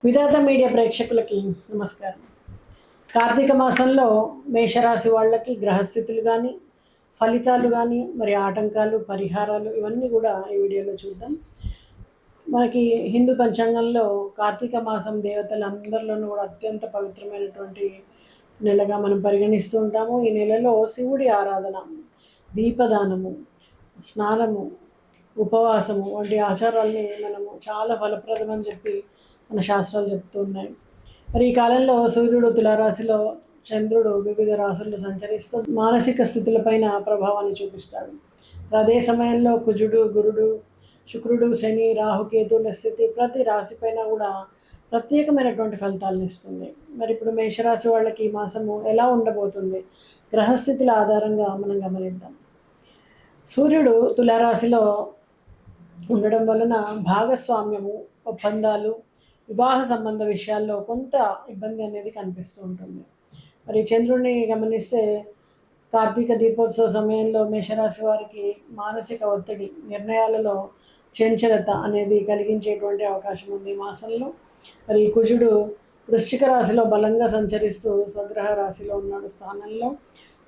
విధాత media ప్రేక్షకులకి నమస్కారం. కార్తీక మాసంలో మేషరాశి వాళ్ళకి గ్రహస్థితులు కానీ, ఫలితాలు కానీ, మరి ఆటంకాలు, పరిహారాలు ఇవన్నీ కూడా ఈ వీడియోలో చూద్దాం. మనకి హిందూ పంచాంగంలో కార్తీక మాసం దేవతలందరిలోనూ కూడా అత్యంత పవిత్రమైనటువంటి నెలగా మనం పరిగణిస్తూ ఉంటాము. ఈ నెలలో శివుడి ఆరాధన, దీపదానము, స్నానము, ఉపవాసము వంటి ఆచారాల్ని మనము చాలా ఫలప్రదమని చెప్పి మన శాస్త్రాలు చెప్తూ ఉన్నాయి. మరి ఈ కాలంలో సూర్యుడు తులారాశిలో, చంద్రుడు వివిధ రాశుల్లో సంచరిస్తూ మానసిక స్థితులపైన ప్రభావాన్ని చూపిస్తాడు. అదే సమయంలో కుజుడు, గురుడు, శుక్రుడు, శని, రాహుకేతువుల స్థితి ప్రతి రాశిపైన కూడా ప్రత్యేకమైనటువంటి ఫలితాలను ఇస్తుంది. మరి ఇప్పుడు మేషరాశి వాళ్ళకి ఈ మాసము ఎలా ఉండబోతుంది, గ్రహస్థితుల ఆధారంగా మనం గమనిద్దాం. సూర్యుడు తులారాశిలో ఉండడం వలన భాగస్వామ్యము, ఒప్పందాలు, వివాహ సంబంధ విషయాల్లో కొంత ఇబ్బంది అనేది కనిపిస్తూ ఉంటుంది. మరి చంద్రుడిని గమనిస్తే కార్తీక దీపోత్సవ సమయంలో మేషరాశి వారికి మానసిక ఒత్తిడి, నిర్ణయాలలో చంచలత అనేది కలిగించేటువంటి అవకాశం ఉంది ఈ మాసంలో. మరి కుజుడు వృశ్చిక రాశిలో బలంగా సంచరిస్తూ స్వగ్రహ రాశిలో ఉన్నాడు స్థానంలో.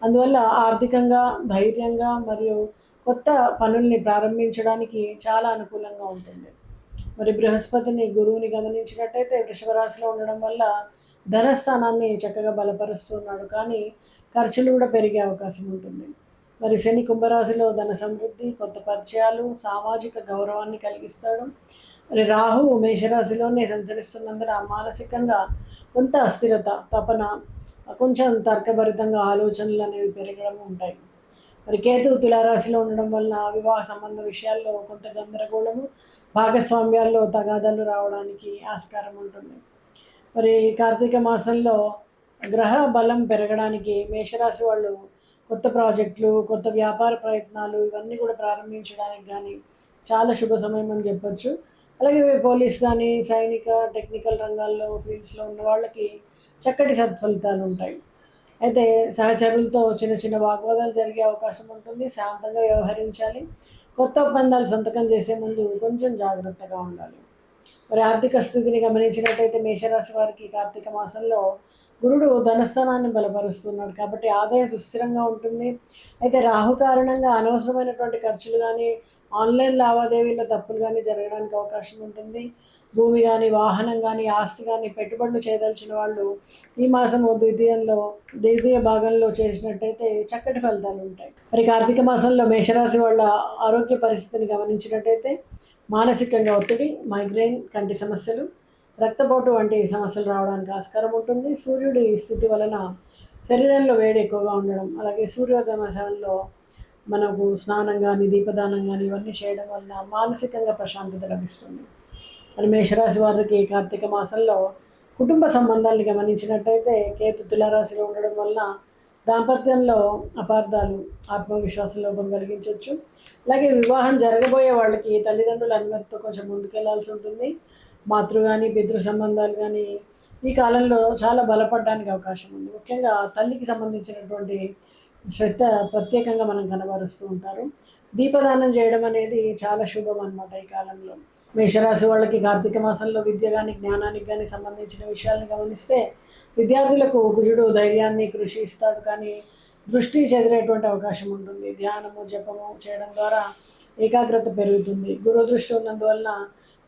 అందువల్ల ఆర్థికంగా, ధైర్యంగా మరియు కొత్త పనుల్ని ప్రారంభించడానికి చాలా అనుకూలంగా ఉంటుంది. మరి బృహస్పతిని, గురువుని గమనించినట్టయితే వృషభ రాశిలో ఉండడం వల్ల ధనస్థానాన్ని చక్కగా బలపరుస్తున్నాడు, కానీ ఖర్చులు కూడా పెరిగే అవకాశం ఉంటుంది. మరి శని కుంభరాశిలో ధన సమృద్ధి, కొత్త పరిచయాలు, సామాజిక గౌరవాన్ని కలిగిస్తాడు. మరి రాహు మేషరాశిలోనే సంచరిస్తున్నందున మానసికంగా కొంత అస్థిరత, తపన, కొంచెం తర్కభరితంగా ఆలోచనలు అనేవి పెరగడం ఉంటాయి. మరి కేతు తులారాశిలో ఉండడం వలన వివాహ సంబంధ విషయాల్లో కొంత గందరగోళము, భాగస్వామ్యాల్లో తగాదాలు రావడానికి ఆస్కారం ఉంటుంది. మరి కార్తీక మాసంలో గ్రహ బలం పెరగడానికి మేషరాశి వాళ్ళు కొత్త ప్రాజెక్టులు, కొత్త వ్యాపార ప్రయత్నాలు ఇవన్నీ కూడా ప్రారంభించడానికి కానీ చాలా శుభ సమయం అని చెప్పొచ్చు. అలాగే పోలీస్ కానీ, సైనిక, టెక్నికల్ రంగాల్లో, ఫీల్డ్స్లో ఉన్న వాళ్ళకి చక్కటి సత్ఫలితాలు ఉంటాయి. అయితే సహచరులతో చిన్న చిన్న వాగ్వాదాలు జరిగే అవకాశం ఉంటుంది. శాంతంగా వ్యవహరించాలి. కొత్త ఒప్పందాలు సంతకం చేసే ముందు కొంచెం జాగ్రత్తగా ఉండాలి. మరి ఆర్థిక స్థితిని గమనించినట్టయితే మేషరాశి వారికి కార్తీక మాసంలో గురుడు ధనస్థానాన్ని బలపరుస్తున్నాడు, కాబట్టి ఆదాయం సుస్థిరంగా ఉంటుంది. అయితే రాహు కారణంగా అనవసరమైనటువంటి ఖర్చులు కానీ, ఆన్లైన్ లావాదేవీల తప్పులు కానీ జరగడానికి అవకాశం ఉంటుంది. భూమి కానీ, వాహనం కానీ, ఆస్తి కానీ పెట్టుబడులు చేయదలిచిన వాళ్ళు ఈ మాసము ద్వితీయ భాగంలో చేసినట్టయితే చక్కటి ఫలితాలు ఉంటాయి. మరి కార్తీక మాసంలో మేషరాశి వాళ్ళ ఆరోగ్య పరిస్థితిని గమనించినట్టయితే మానసికంగా ఒత్తిడి, మైగ్రేన్, కంటి సమస్యలు, రక్తపోటు వంటి సమస్యలు రావడానికి ఆస్కారం ఉంటుంది. సూర్యుడి స్థితి వలన శరీరంలో వేడి ఎక్కువగా ఉండడం, అలాగే సూర్యోదయ సమయంలో మనకు స్నానం కానీ, దీపదానం కానీ ఇవన్నీ చేయడం వలన మానసికంగా ప్రశాంతత లభిస్తుంది. మరి మేషరాశి వారికి కార్తీక మాసంలో కుటుంబ సంబంధాలను గమనించినట్టయితే కేతు తులారాశిలో ఉండడం వలన దాంపత్యంలో అపార్థాలు, ఆత్మవిశ్వాస లోపం కలిగించవచ్చు. అలాగే వివాహం జరగబోయే వాళ్ళకి తల్లిదండ్రుల అనుమతితో కొంచెం ముందుకెళ్లాల్సి ఉంటుంది. మాతృ కానీ, పితృ సంబంధాలు కానీ ఈ కాలంలో చాలా బలపడడానికి అవకాశం ఉంది. ముఖ్యంగా తల్లికి సంబంధించినటువంటి శ్రద్ధ ప్రత్యేకంగా మనం కనబరుస్తూ ఉంటారు. దీపదానం చేయడం అనేది చాలా శుభం అన్నమాట ఈ కాలంలో. మేషరాశి వాళ్ళకి కార్తీక మాసంలో విద్య కానీ, జ్ఞానానికి కానీ సంబంధించిన విషయాలను గమనిస్తే విద్యార్థులకు కుజుడు ధైర్యాన్ని, కృషి ఇస్తాడు, కానీ దృష్టి చెదిరేటువంటి అవకాశం ఉంటుంది. ధ్యానము, జపము చేయడం ద్వారా ఏకాగ్రత పెరుగుతుంది. గురు దృష్టి ఉన్నందువలన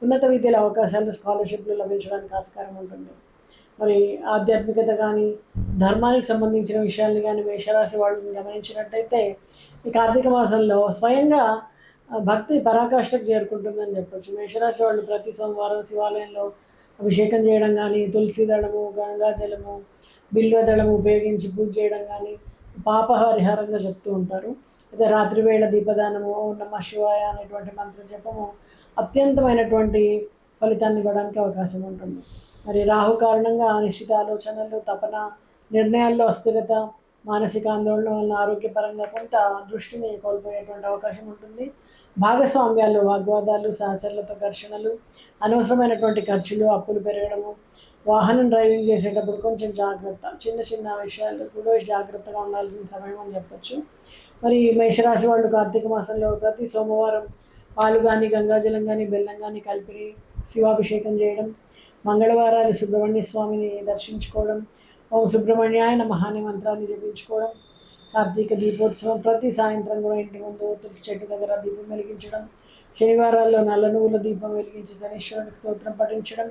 ఉన్నత విద్యల అవకాశాలు, స్కాలర్షిప్లు లభించడానికి ఆస్కారం ఉంటుంది. మరి ఆధ్యాత్మికత కానీ, ధర్మానికి సంబంధించిన విషయాల్ని కానీ మేషరాశి వాళ్ళని గమనించినట్టయితే ఈ కార్తీక మాసంలో స్వయంగా భక్తి పరాకాష్ఠకు చేరుకుంటుందని చెప్పొచ్చు. మేషరాశి వాళ్ళు ప్రతి సోమవారం శివాలయంలో అభిషేకం చేయడం కానీ, తులసి దళము, గంగాజలము, బిల్వదళము ఉపయోగించి పూజ చేయడం కానీ పాపహరిహారంగా చెప్తూ ఉంటారు. అయితే రాత్రి వేళ దీపదానము, ఓం నమః శివాయ అనేటువంటి మంత్ర జపము అత్యంతమైనటువంటి ఫలితాన్ని ఇవ్వడానికి అవకాశం ఉంటుంది. మరి రాహు కారణంగా అనిశ్చిత ఆలోచనలు, తపన, నిర్ణయాల్లో అస్థిరత, మానసిక ఆందోళన వలన ఆరోగ్యపరంగా కొంత దృష్టిని కోల్పోయేటువంటి అవకాశం ఉంటుంది. భాగస్వామ్యాలు, వాగ్వాదాలు, సహచరులతో ఘర్షణలు, అనవసరమైనటువంటి ఖర్చులు, అప్పులు పెరగడము, వాహనం డ్రైవింగ్ చేసేటప్పుడు కొంచెం జాగ్రత్త, చిన్న చిన్న విషయాలు కూడా జాగ్రత్తగా ఉండాల్సిన సమయం అని చెప్పొచ్చు. మరి మేషరాశి వాళ్ళు కార్తీక మాసంలో ప్రతి సోమవారం పాలు కానీ గంగాజలం కానీ బెల్లం కానీ కలిపి శివాభిషేకం చేయడం, మంగళవారాలు సుబ్రహ్మణ్య స్వామిని దర్శించుకోవడం, ఓం సుబ్రహ్మణ్యాయ నమః అనే మంత్రాన్ని జపించుకోవడం, కార్తీక దీపోత్సవం ప్రతి సాయంత్రం కూడా ఇంటి ముందు తులసి చెట్టు దగ్గర దీపం వెలిగించడం, శనివారాల్లో నల్ల నువ్వుల దీపం వెలిగించి శనీశ్వరునికి స్తోత్రం పఠించడం,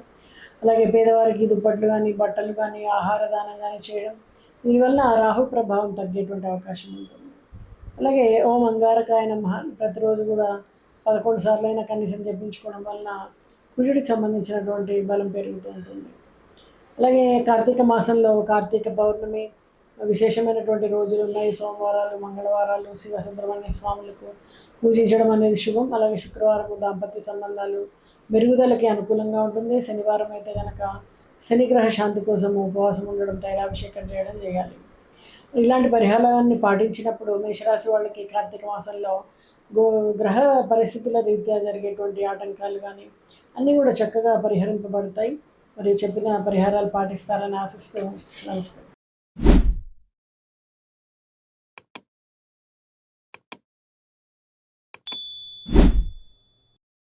అలాగే పేదవారికి దుప్పట్లు కానీ బట్టలు కానీ ఆహార దానం కానీ చేయడం, దీనివల్ల రాహు ప్రభావం తగ్గేటువంటి అవకాశం ఉంటుంది. అలాగే ఓం అంగారకాయ నమః ప్రతిరోజు కూడా 11 సార్లు అయినా కనీసం జపించుకోవడం వలన కుజుడికి సంబంధించినటువంటి బలం పెరుగుతూ ఉంటుంది. అలాగే కార్తీక మాసంలో కార్తీక పౌర్ణమి విశేషమైనటువంటి రోజులు ఉన్నాయి. సోమవారాలు, మంగళవారాలు శివ సుబ్రహ్మణ్య స్వాములకు పూజించడం అనేది శుభం. అలాగే శుక్రవారం దాంపత్య సంబంధాలు మెరుగుదలకి అనుకూలంగా ఉంటుంది. శనివారం అయితే కనుక శనిగ్రహ శాంతి కోసం ఉపవాసం ఉండడం, తైలాభిషేకం చేయడం చేయాలి. ఇలాంటి పరిహారాన్ని పాటించినప్పుడు మేషరాశి వాళ్ళకి కార్తీక మాసంలో గ్రహ పరిస్థితుల రీత్యా జరిగేటువంటి ఆటంకాలు కానీ అన్నీ కూడా చక్కగా పరిహరింపబడతాయి. మరి చెప్పిన పరిహారాలు పాటిస్తారని ఆశిస్తూ నమస్తే.